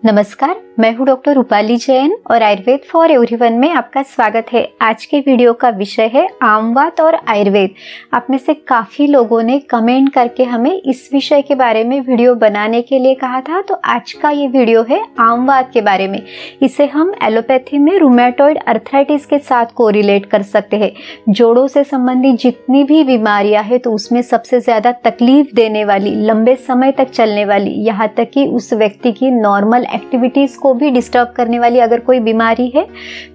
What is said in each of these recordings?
नमस्कार, मैं हूँ डॉक्टर रूपाली जैन और आयुर्वेद फॉर एवरीवन में आपका स्वागत है। आज के वीडियो का विषय है आमवात और आयुर्वेद। आप में से काफ़ी लोगों ने कमेंट करके हमें इस विषय के बारे में वीडियो बनाने के लिए कहा था, तो आज का ये वीडियो है आमवात के बारे में। इसे हम एलोपैथी में रूमेटॉइड अर्थराइटिस के साथ कोरिलेट कर सकते हैं। जोड़ों से संबंधित जितनी भी बीमारियां हैं तो उसमें सबसे ज़्यादा तकलीफ देने वाली, लंबे समय तक चलने वाली, यहाँ तक कि उस व्यक्ति की नॉर्मल एक्टिविटीज़ को भी डिस्टर्ब करने वाली अगर कोई बीमारी है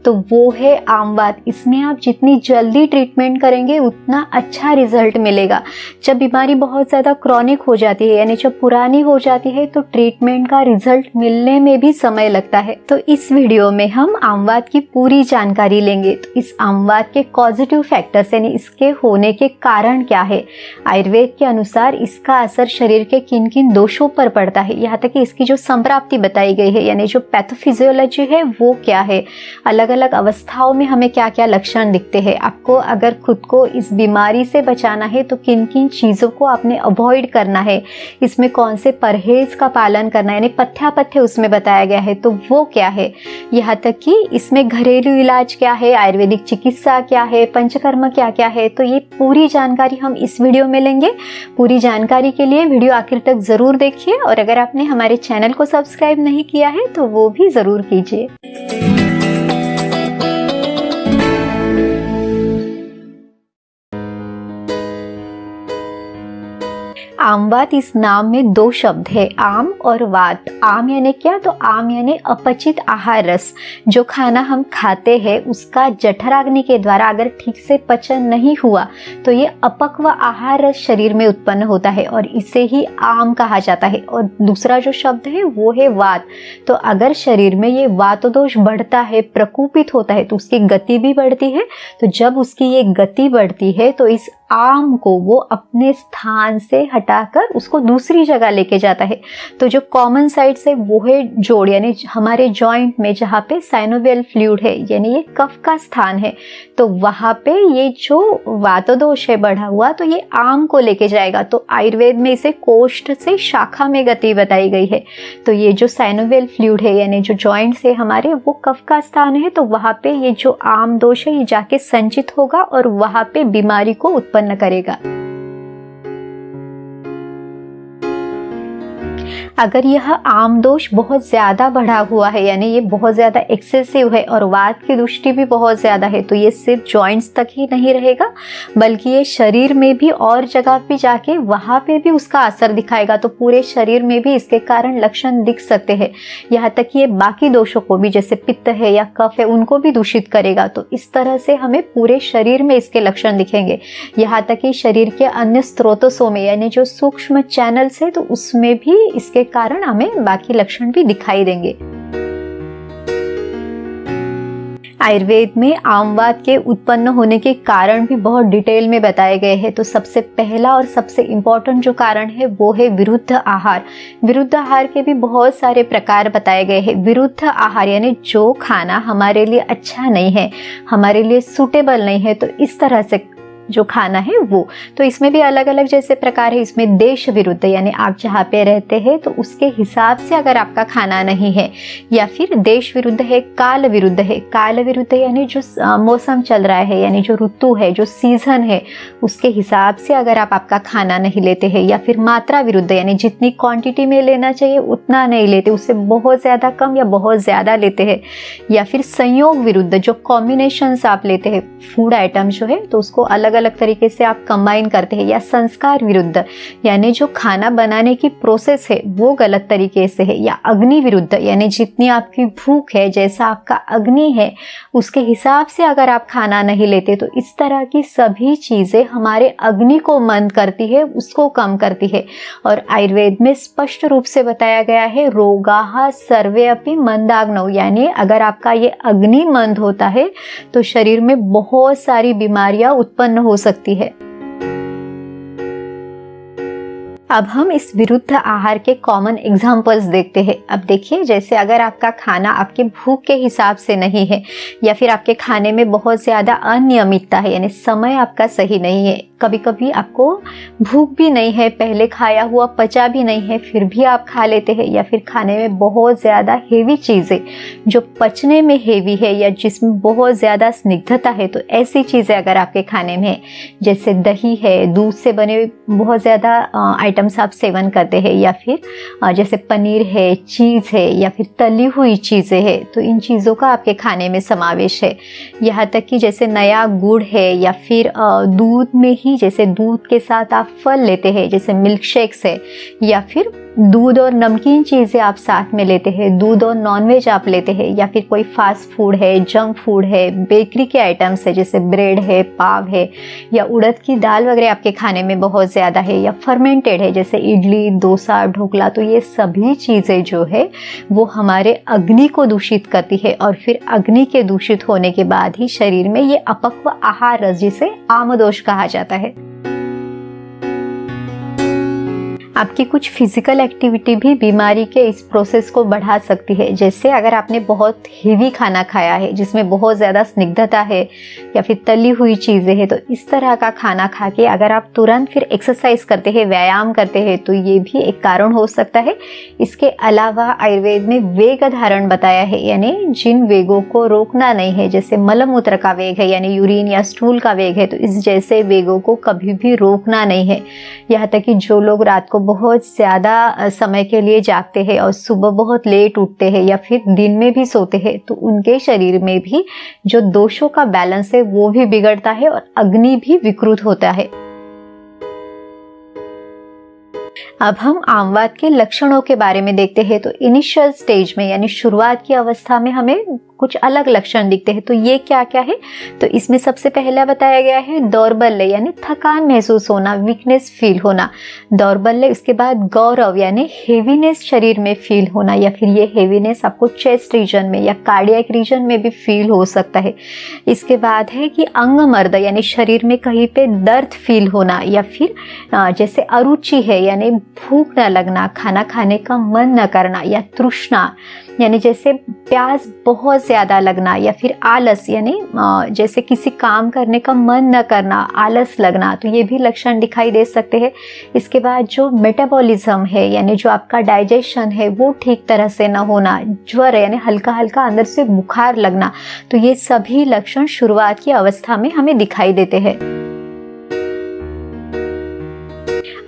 तो वो है आमवात। इसमें आप जितनी जल्दी ट्रीटमेंट करेंगे उतना अच्छा रिजल्ट मिलेगा। जब बीमारी बहुत ज़्यादा क्रॉनिक हो जाती है यानी जब पुरानी हो जाती है तो ट्रीटमेंट का रिजल्ट मिलने में भी समय लगता है। तो इस वीडियो में हम आमवात की पूरी जानकारी लेंगे। तो इस आमवात के पॉजिटिव फैक्टर्स यानी इसके होने के कारण क्या है, आयुर्वेद के अनुसार इसका असर शरीर के किन किन दोषों पर पड़ता है, यहाँ तक कि इसकी जो संप्राप्ति बताई गई है यानी जो पैथोफिजियोलॉजी है वो क्या है, अलग अलग अवस्थाओं में हमें क्या क्या लक्षण दिखते हैं। आपको अगर खुद को इस बीमारी से बचाना है तो किन किन चीज़ों को आपने अवॉइड करना है, इसमें कौन से परहेज का पालन करना है, यानी पथ्यापथ्य उसमें बताया गया है तो वो क्या है, यहाँ तक कि इसमें घरेलू इलाज क्या है, आयुर्वेदिक चिकित्सा क्या है, पंचकर्म क्या क्या है। तो ये पूरी जानकारी हम इस वीडियो में लेंगे। पूरी जानकारी के लिए वीडियो आखिर तक ज़रूर देखिए और अगर आपने हमारे चैनल को सब्सक्राइब नहीं किया है तो वो भी ज़रूर कीजिए। आमवात, इस नाम में दो शब्द है, आम और वात। आम यानी क्या, तो आम यानी अपचित आहार रस। जो खाना हम खाते हैं उसका जठराग्नि के द्वारा अगर ठीक से पचन नहीं हुआ तो ये अपक्व आहार रस शरीर में उत्पन्न होता है और इसे ही आम कहा जाता है। और दूसरा जो शब्द है वो है वात। तो अगर शरीर में ये वात दोष बढ़ता है, प्रकोपित होता है तो उसकी गति भी बढ़ती है। तो जब उसकी ये गति बढ़ती है तो इस आम को वो अपने स्थान से हटाकर उसको दूसरी जगह लेके जाता है। तो जो कॉमन साइट्स है वो है जोड़ यानी हमारे जॉइंट में जहाँ पे साइनोवियल फ्लूइड है यानी ये कफ का स्थान है, तो वहाँ पे ये जो वातदोष है बढ़ा हुआ तो ये आम को लेके जाएगा। तो आयुर्वेद में इसे कोष्ठ से शाखा में गति बताई गई है। तो ये जो साइनोवियल फ्लूइड है यानी जो जॉइंट्स है हमारे वो कफ का स्थान है, तो वहाँ पे ये जो आम दोष है ये जाके संचित होगा और वहाँ पे बीमारी को उत्पन्न करेगा। अगर यह आम दोष बहुत ज़्यादा बढ़ा हुआ है यानी ये बहुत ज़्यादा एक्सेसिव है और वात की दृष्टि भी बहुत ज़्यादा है तो ये सिर्फ जॉइंट्स तक ही नहीं रहेगा बल्कि ये शरीर में भी और जगह पे जाके वहाँ पे भी उसका असर दिखाएगा। तो पूरे शरीर में भी इसके कारण लक्षण दिख सकते हैं। यहाँ तक कि ये बाकी दोषों को भी, जैसे पित्त है या कफ है, उनको भी दूषित करेगा। तो इस तरह से हमें पूरे शरीर में इसके लक्षण दिखेंगे। यहाँ तक कि शरीर के अन्य स्रोतों में यानी जो सूक्ष्म चैनल्स है तो उसमें भी इसके कारण हमें बाकी लक्षण भी दिखाई देंगे। आयुर्वेद में आमवात के उत्पन्न होने के कारण भी बहुत डिटेल में बताए गए हैं। तो सबसे पहला और सबसे इम्पोर्टेंट जो कारण है वो है विरुद्ध आहार। विरुद्ध आहार के भी बहुत सारे प्रकार बताए गए हैं। विरुद्ध आहार यानी जो खाना हमारे लिए अच्छा नहीं है, हमारे लिए सूटेबल नहीं है, तो इस तरह से जो खाना है वो, तो इसमें भी अलग अलग जैसे प्रकार है। इसमें देश विरुद्ध यानी आप जहाँ पे रहते हैं तो उसके हिसाब से अगर आपका खाना नहीं है, या फिर देश विरुद्ध है, काल विरुद्ध है। काल विरुद्ध यानी जो मौसम चल रहा है यानी जो ऋतु है, जो सीजन है, उसके हिसाब से अगर आप आपका खाना नहीं लेते हैं। या फिर मात्रा विरुद्ध यानी जितनी क्वांटिटी में लेना चाहिए उतना नहीं लेते, उससे बहुत ज़्यादा कम या बहुत ज़्यादा लेते हैं। या फिर संयोग विरुद्ध, जो कॉम्बिनेशंस आप लेते हैं फूड आइटम जो है तो उसको अलग अलग तरीके से आप कंबाइन करते हैं। या संस्कार विरुद्ध यानी जो खाना बनाने की प्रोसेस है वो गलत तरीके से है। या अग्नि विरुद्ध यानी जितनी आपकी भूख है, जैसा आपका अग्नि है उसके हिसाब से अगर आप खाना नहीं लेते, तो इस तरह की सभी चीजें हमारे अग्नि को मंद करती है, उसको कम करती है। और आयुर्वेद में स्पष्ट रूप से बताया गया है, रोगाः सर्वे अपि मंदाग्नौ, यानी अगर आपका ये अग्नि मंद होता है तो शरीर में बहुत सारी बीमारियां उत्पन्न हो सकती है। अब हम इस विरुद्ध आहार के कॉमन एग्जाम्पल्स देखते हैं। अब देखिए, जैसे अगर आपका खाना आपके भूख के हिसाब से नहीं है या फिर आपके खाने में बहुत ज़्यादा अनियमितता है, यानी समय आपका सही नहीं है, कभी कभी आपको भूख भी नहीं है, पहले खाया हुआ पचा भी नहीं है, फिर भी आप खा लेते हैं, या फिर खाने में बहुत ज़्यादा हेवी चीज़ें जो पचने में हेवी है या जिसमें बहुत ज़्यादा स्निग्धता है, तो ऐसी चीज़ें अगर आपके खाने में है, जैसे दही है, दूध से बने बहुत ज़्यादा आइटम्स आप सेवन करते हैं, या फिर जैसे पनीर है, चीज़ है, या फिर तली हुई चीज़ें हैं, तो इन चीज़ों का आपके खाने में समावेश है। यहाँ तक कि जैसे नया गुड़ है, या फिर दूध में ही जैसे दूध के साथ आप फल लेते हैं, जैसे मिल्क शेक्स है, या फिर दूध और नमकीन चीज़ें आप साथ में लेते हैं, दूध और नॉनवेज आप लेते हैं, या फिर कोई फास्ट फूड है, जंक फूड है, बेकरी के आइटम्स है, जैसे ब्रेड है, पाव है, या उड़द की दाल वगैरह आपके खाने में बहुत ज़्यादा है, या फर्मेंटेड है, जैसे इडली, डोसा, ढोकला, तो ये सभी चीज़ें जो है वो हमारे अग्नि को दूषित करती है, और फिर अग्नि के दूषित होने के बाद ही शरीर में ये अपक्व आहार रस, जिसे आमदोष कहा जाता है। आपकी कुछ फिजिकल एक्टिविटी भी बीमारी के इस प्रोसेस को बढ़ा सकती है। जैसे अगर आपने बहुत हेवी खाना खाया है जिसमें बहुत ज़्यादा स्निग्धता है या फिर तली हुई चीज़ें हैं, तो इस तरह का खाना खा के अगर आप तुरंत फिर एक्सरसाइज करते हैं, व्यायाम करते हैं, तो ये भी एक कारण हो सकता है। इसके अलावा आयुर्वेद में वेग धारण बताया है, यानी जिन वेगों को रोकना नहीं है, जैसे मलमूत्र का वेग है, यानी यूरिन या स्टूल का वेग है, तो इस जैसे वेगों को कभी भी रोकना नहीं है। यहाँ तक कि जो लोग रात को बहुत ज़्यादा समय के लिए जागते हैं और सुबह बहुत लेट उठते हैं या फिर दिन में भी सोते हैं, तो उनके शरीर में भी जो दोषों का बैलेंस है वो भी बिगड़ता है और अग्नि भी विकृत होता है। अब हम आमवात के लक्षणों के बारे में देखते हैं। तो इनिशियल स्टेज में, यानी शुरुआत की अवस्था में, हमें कुछ अलग लक्षण दिखते हैं। तो ये क्या क्या है? तो इसमें सबसे पहला बताया गया है दौर्बल्य, यानी थकान महसूस होना, वीकनेस फील होना, दौर्बल्य। इसके बाद गौरव, यानी हेवीनेस शरीर में फील होना, या फिर ये हेवीनेस आपको चेस्ट रीजन में या कार्डियक रीजन में भी फील हो सकता है। इसके बाद है कि अंगमर्द, यानी शरीर में कहीं पे दर्द फील होना, या फिर जैसे अरुचि है, यानी भूख न लगना, खाना खाने का मन न करना, या तृष्णा, यानी जैसे प्यास बहुत ज़्यादा लगना, या फिर आलस, यानी जैसे किसी काम करने का मन न करना, आलस लगना, तो ये भी लक्षण दिखाई दे सकते हैं। इसके बाद जो मेटाबॉलिज्म है, यानी जो आपका डाइजेशन है वो ठीक तरह से न होना, ज्वर, यानी हल्का हल्का अंदर से बुखार लगना, तो ये सभी लक्षण शुरुआत की अवस्था में हमें दिखाई देते हैं।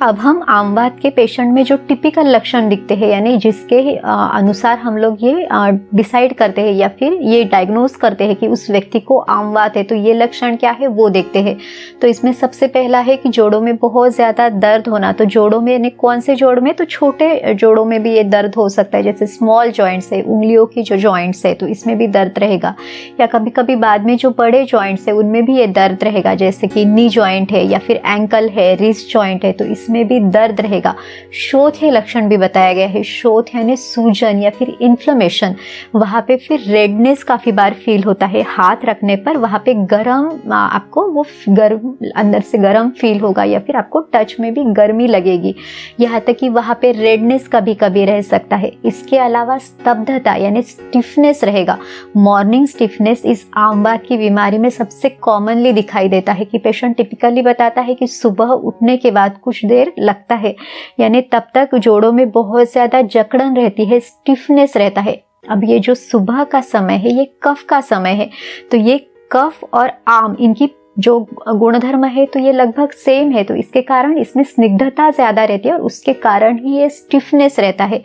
अब हम आमवात के पेशेंट में जो टिपिकल लक्षण दिखते हैं, यानी जिसके अनुसार हम लोग ये डिसाइड करते हैं या फिर ये डायग्नोज करते हैं कि उस व्यक्ति को आमवात है, तो ये लक्षण क्या है वो देखते हैं। तो इसमें सबसे पहला है कि जोड़ों में बहुत ज़्यादा दर्द होना। तो जोड़ों में, यानी कौन से जोड़ में? तो छोटे जोड़ों में भी ये दर्द हो सकता है, जैसे स्मॉल जॉइंट्स है, उंगलियों की जो जॉइंट्स है, तो इसमें भी दर्द रहेगा। या कभी कभी बाद में जो बड़े जॉइंट्स है उनमें भी ये दर्द रहेगा, जैसे कि नी जॉइंट है, या फिर एंकल है, रिस्ट जॉइंट है, तो में भी दर्द रहेगा। शोथ है लक्षण भी बताया गया है। शोथ यानी सूजन या फिर इन्फ्लेमेशन, वहां पे फिर रेडनेस काफी बार फील होता है। हाथ रखने पर वहां पे गरम, आपको वो गर्म, अंदर से गर्म फील होगा, या फिर आपको टच में भी गर्मी लगेगी। यहाँ तक कि वहां पे रेडनेस कभी कभी रह सकता है। इसके अलावा स्तब्धता यानी स्टिफनेस रहेगा। मॉर्निंग स्टिफनेस इस आमवात की बीमारी में सबसे कॉमनली दिखाई देता है कि पेशेंट टिपिकली बताता है कि सुबह उठने के बाद कुछ देर लगता है, यानी तब तक जोड़ों में बहुत ज्यादा जकड़न रहती है, स्टिफनेस रहता है। अब ये जो सुबह का समय है ये कफ का समय है, तो ये कफ और आम, इनकी जो गुणधर्म है तो ये लगभग सेम है, तो इसके कारण इसमें स्निग्धता ज्यादा रहती है और उसके कारण ही ये स्टिफनेस रहता है।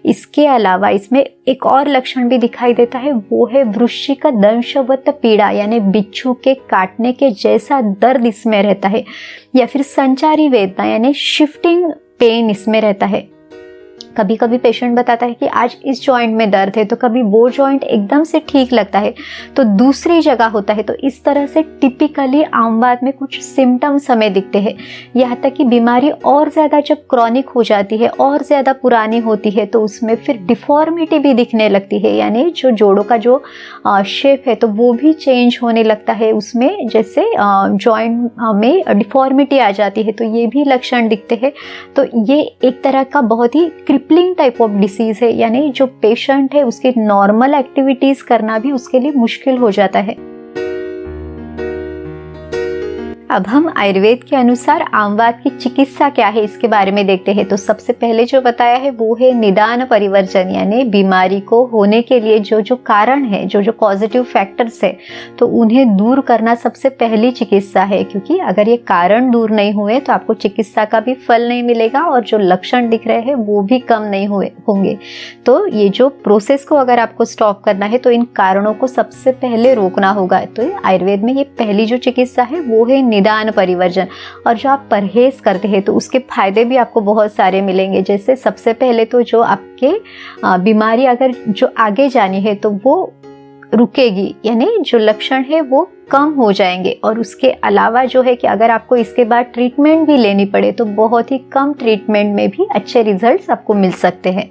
इसके अलावा इसमें एक और लक्षण भी दिखाई देता है, वो है वृश्चिक दंशवत पीड़ा, यानी बिच्छू के काटने के जैसा दर्द इसमें रहता है, या फिर संचारी वेदना यानी शिफ्टिंग पेन इसमें रहता है। कभी कभी पेशेंट बताता है कि आज इस जॉइंट में दर्द है, तो कभी वो जॉइंट एकदम से ठीक लगता है तो दूसरी जगह होता है। तो इस तरह से टिपिकली आमवात में कुछ सिम्टम्स हमें दिखते हैं। यहाँ तक कि बीमारी और ज़्यादा जब क्रॉनिक हो जाती है और ज़्यादा पुरानी होती है तो उसमें फिर डिफॉर्मिटी भी दिखने लगती है, यानी जो जोड़ों का जो शेप है तो वो भी चेंज होने लगता है उसमें, जैसे जॉइंट में डिफॉर्मिटी आ जाती है, तो ये भी लक्षण दिखते हैं। तो ये एक तरह का बहुत ही क्रिपलिंग टाइप ऑफ डिसीज़ है, यानी जो पेशेंट है उसके नॉर्मल एक्टिविटीज़ करना भी उसके लिए मुश्किल हो जाता है। अब हम आयुर्वेद के अनुसार आमवात की चिकित्सा क्या है इसके बारे में देखते हैं। तो सबसे पहले जो बताया है वो है निदान परिवर्जन, यानी बीमारी को होने के लिए जो जो कारण है, जो जो पॉजिटिव फैक्टर्स है, तो उन्हें दूर करना सबसे पहली चिकित्सा है। क्योंकि अगर ये कारण दूर नहीं हुए तो आपको चिकित्सा का भी फल नहीं मिलेगा और जो लक्षण दिख रहे हैं वो भी कम नहीं होंगे। तो ये जो प्रोसेस को अगर आपको स्टॉप करना है तो इन कारणों को सबसे पहले रोकना होगा। तो आयुर्वेद में ये पहली जो चिकित्सा है वो है निदान परिवर्जन। और जो आप परहेज करते हैं तो उसके फायदे भी आपको बहुत सारे मिलेंगे। जैसे सबसे पहले तो जो आपके बीमारी अगर जो आगे जानी है तो वो रुकेगी, यानी जो लक्षण है वो कम हो जाएंगे। और उसके अलावा जो है कि अगर आपको इसके बाद ट्रीटमेंट भी लेनी पड़े तो बहुत ही कम ट्रीटमेंट में भी अच्छे रिजल्ट्स आपको मिल सकते हैं।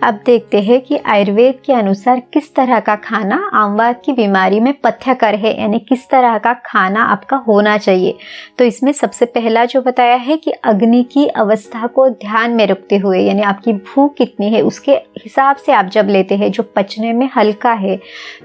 अब देखते हैं कि आयुर्वेद के अनुसार किस तरह का खाना आमवात की बीमारी में पथ्यकर है, यानी किस तरह का खाना आपका होना चाहिए। तो इसमें सबसे पहला जो बताया है कि अग्नि की अवस्था को ध्यान में रखते हुए, यानी आपकी भूख कितनी है उसके हिसाब से आप जब लेते हैं, जो पचने में हल्का है,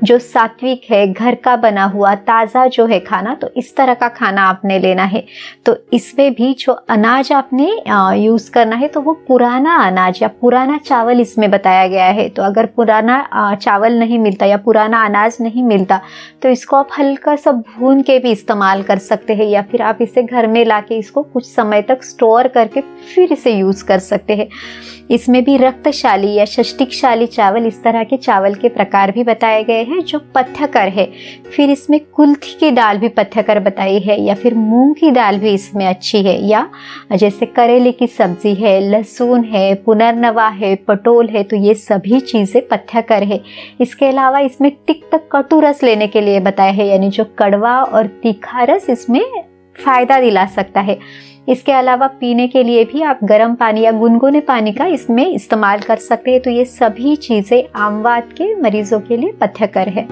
जो सात्विक है, घर का बना हुआ ताज़ा जो है खाना, तो इस तरह का खाना आपने लेना है। तो इसमें भी जो अनाज आपने यूज़ करना है तो वो पुराना अनाज या पुराना चावल इसमें बताया गया है। तो अगर पुराना चावल नहीं मिलता या पुराना अनाज नहीं मिलता तो इसको आप हल्का सा भून के भी इस्तेमाल कर सकते हैं, या फिर आप इसे घर में लाके इसको कुछ समय तक स्टोर करके फिर इसे यूज़ कर सकते हैं। इसमें भी रक्तशाली या षष्टिकशाली चावल, इस तरह के चावल के प्रकार भी बताए गए हैं जो पथ्यकर है। फिर इसमें कुल्थी की दाल भी पथ्यकर बताई है, या फिर मूंग की दाल भी इसमें अच्छी है, या जैसे करेले की सब्जी है, लहसुन है, पुनर्नवा है, पटोल है, तो ये सभी चीज़ें पथ्यकर है। इसके अलावा इसमें तिक्त कटु रस लेने के लिए बताया है, यानी जो कड़वा और तीखा रस इसमें फायदा दिला सकता है। इसके अलावा पीने के लिए भी आप गर्म पानी या गुनगुने पानी का इसमें इस्तेमाल कर सकते हैं। तो ये सभी चीज़ें आमवात के मरीजों के लिए पथ्यकर है।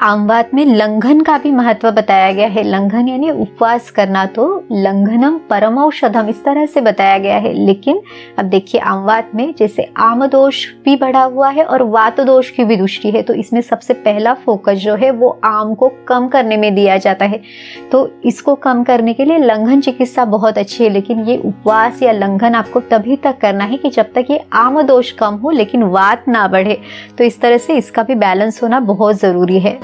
आमवात में लंघन का भी महत्व बताया गया है। लंघन यानी उपवास करना, तो लंघनम परमौषधम इस तरह से बताया गया है। लेकिन अब देखिए आमवात में जैसे आम दोष भी बढ़ा हुआ है और वात दोष की भी दृष्टि है, तो इसमें सबसे पहला फोकस जो है वो आम को कम करने में दिया जाता है। तो इसको कम करने के लिए लंघन चिकित्सा बहुत अच्छी है, लेकिन ये उपवास या लंघन आपको तभी तक करना है कि जब तक ये आम दोष कम हो लेकिन वात ना बढ़े। तो इस तरह से इसका भी बैलेंस होना बहुत जरूरी है।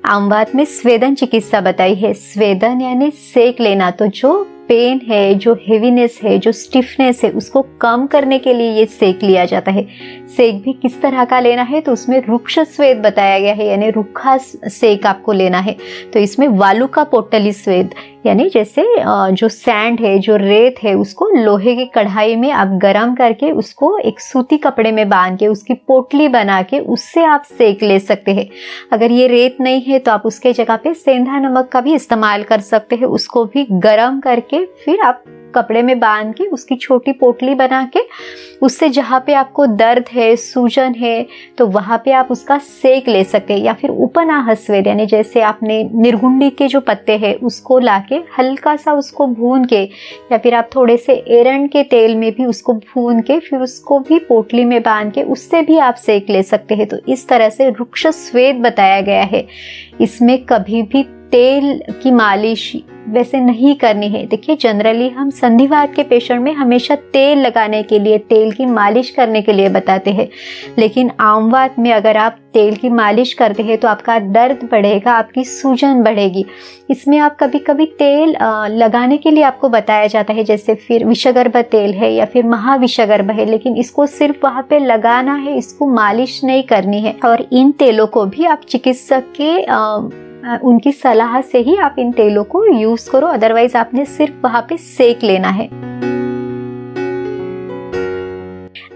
आमवात में स्वेदन चिकित्सा बताई है। स्वेदन यानी सेक लेना, तो जो पेन है, जो हेवीनेस है, जो स्टिफनेस है, उसको कम करने के लिए ये सेक लिया जाता है। सेक भी किस तरह का लेना है तो उसमें रुक्ष स्वेद बताया गया है, यानी रुखा सेक आपको लेना है। तो इसमें वालुका पोटली स्वेद, यानी जैसे जो सैंड है, जो रेत है, उसको लोहे की कढ़ाई में आप गरम करके उसको एक सूती कपड़े में बांध के उसकी पोटली बना के उससे आप सेक ले सकते हैं। अगर ये रेत नहीं है तो आप उसके जगह पे सेंधा नमक का भी इस्तेमाल कर सकते हैं। उसको भी गरम करके फिर आप कपड़े में बांध के उसकी छोटी पोटली बना के उससे जहाँ पे आपको दर्द है, सूजन है, तो वहाँ पे आप उसका सेक ले सकते हैं। या फिर उपनाह स्वेद, यानी जैसे आपने निर्गुंडी के जो पत्ते हैं उसको लाके हल्का सा उसको भून के, या फिर आप थोड़े से एरंड के तेल में भी उसको भून के फिर उसको भी पोटली में बांध के उससे भी आप सेक ले सकते हैं। तो इस तरह से रुक्ष स्वेद बताया गया है। इसमें कभी भी तेल की मालिश वैसे नहीं करनी है। देखिए जनरली हम संधिवात के पेशेंट में हमेशा तेल लगाने के लिए, तेल की मालिश करने के लिए बताते हैं, लेकिन आमवात में अगर आप तेल की मालिश करते हैं तो आपका दर्द बढ़ेगा, आपकी सूजन बढ़ेगी। इसमें आप कभी कभी तेल लगाने के लिए आपको बताया जाता है, जैसे फिर विषगर्भ तेल है या फिर महाविषगर्भ है, लेकिन इसको सिर्फ वहाँ पे लगाना है, इसको मालिश नहीं करनी है। और इन तेलों को भी आप चिकित्सक के उनकी सलाह से ही आप इन तेलों को यूज़ करो, अदरवाइज़ आपने सिर्फ वहाँ पे सेक लेना है।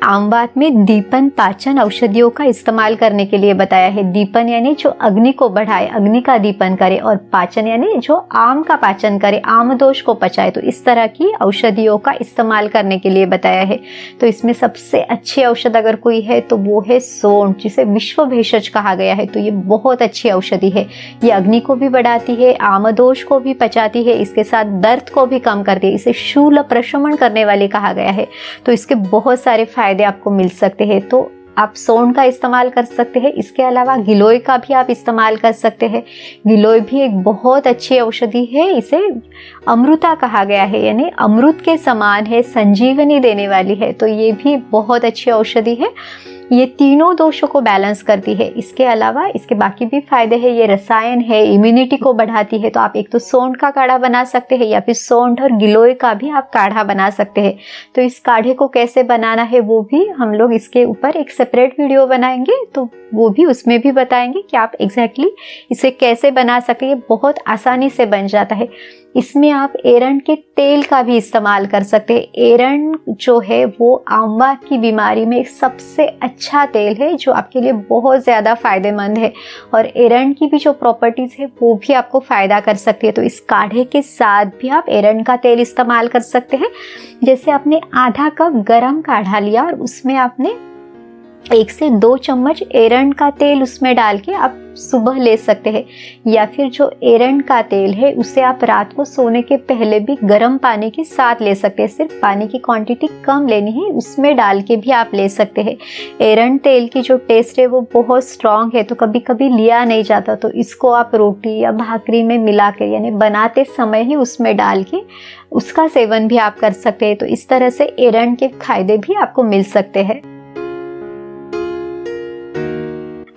आमवात में दीपन पाचन औषधियों का इस्तेमाल करने के लिए बताया है। दीपन यानी जो अग्नि को बढ़ाए, अग्नि का दीपन करे, और पाचन यानी जो आम का पाचन करे, आम दोष को पचाए। तो इस तरह की औषधियों का इस्तेमाल करने के लिए बताया है। तो इसमें सबसे अच्छी औषध अगर कोई है तो वो है सौंठ, जिसे विश्व भेषज कहा गया है। तो ये बहुत अच्छी औषधि है। ये अग्नि को भी बढ़ाती है, आम दोष को भी पचाती है, इसके साथ दर्द को भी कम करती है। इसे शूल प्रशमन करने वाली कहा गया है। तो इसके बहुत सारे फायदे आपको मिल सकते हैं। तो आप सौंठ का इस्तेमाल कर सकते हैं। इसके अलावा गिलोय का भी आप इस्तेमाल कर सकते हैं। गिलोय भी एक बहुत अच्छी औषधि है। इसे अमृता कहा गया है, यानी अमृत के समान है, संजीवनी देने वाली है। तो ये भी बहुत अच्छी औषधि है। ये तीनों दोषों को बैलेंस करती है। इसके अलावा इसके बाकी भी फायदे हैं। ये रसायन है, इम्यूनिटी को बढ़ाती है। तो आप एक तो सौंठ का काढ़ा बना सकते हैं, या फिर सौंठ और गिलोय का भी आप काढ़ा बना सकते हैं। तो इस काढ़े को कैसे बनाना है वो भी हम लोग इसके ऊपर एक सेपरेट वीडियो बनाएंगे, तो वो भी उसमें भी बताएंगे कि आप एग्जैक्टली इसे कैसे बना सकते हैं। बहुत आसानी से बन जाता है। इसमें आप एरंड के तेल का भी इस्तेमाल कर सकते हैं। एरंड जो है वो आमवात की बीमारी में सबसे अच्छा तेल है, जो आपके लिए बहुत ज़्यादा फायदेमंद है। और एरंड की भी जो प्रॉपर्टीज़ है वो भी आपको फ़ायदा कर सकती है। तो इस काढ़े के साथ भी आप एरंड का तेल इस्तेमाल कर सकते हैं। जैसे आपने आधा कप गरम काढ़ा लिया और उसमें आपने 1 से 2 चम्मच एरंड का तेल उसमें डाल के आप सुबह ले सकते हैं। या फिर जो एरंड का तेल है उसे आप रात को सोने के पहले भी गर्म पानी के साथ ले सकते हैं। सिर्फ पानी की क्वांटिटी कम लेनी है, उसमें डाल के भी आप ले सकते हैं। एरंड तेल की जो टेस्ट है वो बहुत स्ट्रॉन्ग है, तो कभी कभी लिया नहीं जाता, तो इसको आप रोटी या भाकरी में मिला के, यानी बनाते समय ही उसमें डाल के उसका सेवन भी आप कर सकते हैं। तो इस तरह से एरंड के फायदे भी आपको मिल सकते हैं।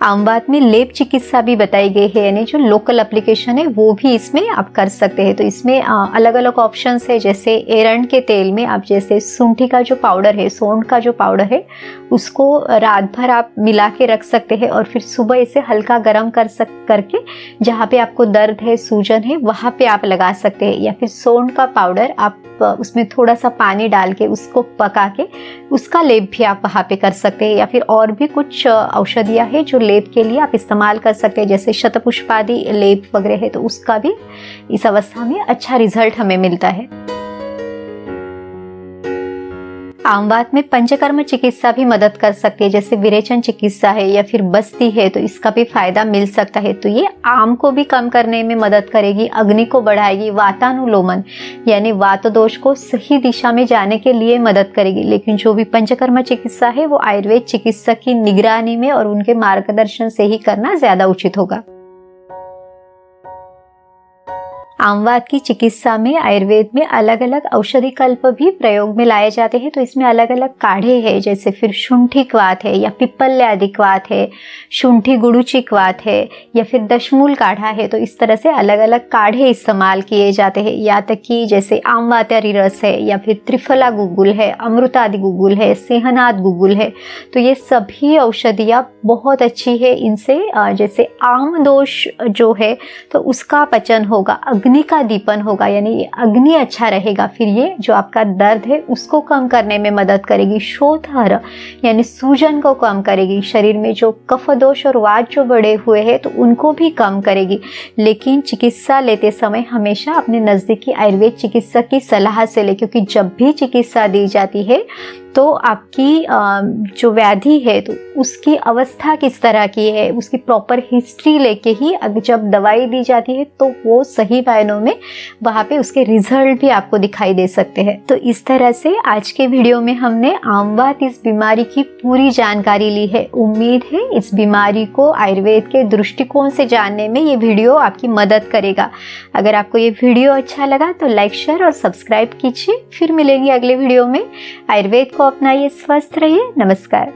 आमवात में लेप चिकित्सा भी बताई गई है, यानी जो लोकल एप्लीकेशन है वो भी इसमें आप कर सकते हैं। तो इसमें अलग अलग ऑप्शंस है। जैसे एरंड के तेल में आप जैसे शुंठी का जो पाउडर है, सौंठ का जो पाउडर है, उसको रात भर आप मिला के रख सकते हैं और फिर सुबह इसे हल्का गर्म करके जहाँ पे आपको दर्द है, सूजन है, वहाँ पे आप लगा सकते हैं। या फिर सौंठ का पाउडर आप उसमें थोड़ा सा पानी डाल के उसको पका के उसका लेप भी आप वहाँ पे कर सकते हैं। या फिर और भी कुछ औषधियाँ हैं जो लेप के लिए आप इस्तेमाल कर सकते हैं, जैसे शतपुष्पादि लेप वगैरह है, तो उसका भी इस अवस्था में अच्छा रिजल्ट हमें मिलता है। आमवात में पंचकर्म चिकित्सा भी मदद कर सकती है, जैसे विरेचन चिकित्सा है या फिर बस्ती है, तो इसका भी फायदा मिल सकता है। तो ये आम को भी कम करने में मदद करेगी, अग्नि को बढ़ाएगी, वातानुलोमन यानी वात दोष को सही दिशा में जाने के लिए मदद करेगी। लेकिन जो भी पंचकर्म चिकित्सा है वो आयुर्वेद चिकित्सक की निगरानी में और उनके मार्गदर्शन से ही करना ज्यादा उचित होगा। आमवात की चिकित्सा में आयुर्वेद में अलग अलग औषधि कल्प भी प्रयोग में लाए जाते हैं। तो इसमें अलग अलग काढ़े हैं, जैसे फिर शुंठी क्वाथ है या पिप्पल्यादि क्वाथ है, शुंठी गुड़ुची क्वाथ है, या फिर दशमूल काढ़ा है। तो इस तरह से अलग अलग काढ़े इस्तेमाल किए जाते हैं। या तक कि जैसे आमवात्यारी रस है, या फिर त्रिफला गुगुल है, अमृतादि गुगुल है, सेहनाद गुगुल है। तो ये सभी औषधियाँ बहुत अच्छी है। इनसे जैसे आम दोष जो है तो उसका पचन होगा, अग्नि का दीपन होगा, यानी अग्नि अच्छा रहेगा। फिर ये जो आपका दर्द है उसको कम करने में मदद करेगी। शोथहर यानी सूजन को कम करेगी। शरीर में जो कफ दोष और वात जो बढ़े हुए हैं तो उनको भी कम करेगी। लेकिन चिकित्सा लेते समय हमेशा अपने नज़दीकी आयुर्वेद चिकित्सक की सलाह से ले, क्योंकि जब भी चिकित्सा दी जाती है तो आपकी जो व्याधि है तो उसकी अवस्था किस तरह की है, उसकी प्रॉपर हिस्ट्री लेके ही जब दवाई दी जाती है तो वो सही मायनों में वहाँ पे उसके रिजल्ट भी आपको दिखाई दे सकते हैं। तो इस तरह से आज के वीडियो में हमने आमवात इस बीमारी की पूरी जानकारी ली है। उम्मीद है इस बीमारी को आयुर्वेद के दृष्टिकोण से जानने में ये वीडियो आपकी मदद करेगा। अगर आपको ये वीडियो अच्छा लगा तो लाइक, शेयर और सब्सक्राइब कीजिए। फिर मिलेंगे अगले वीडियो में। आयुर्वेद को अपनाइए, स्वस्थ रहिए। नमस्कार।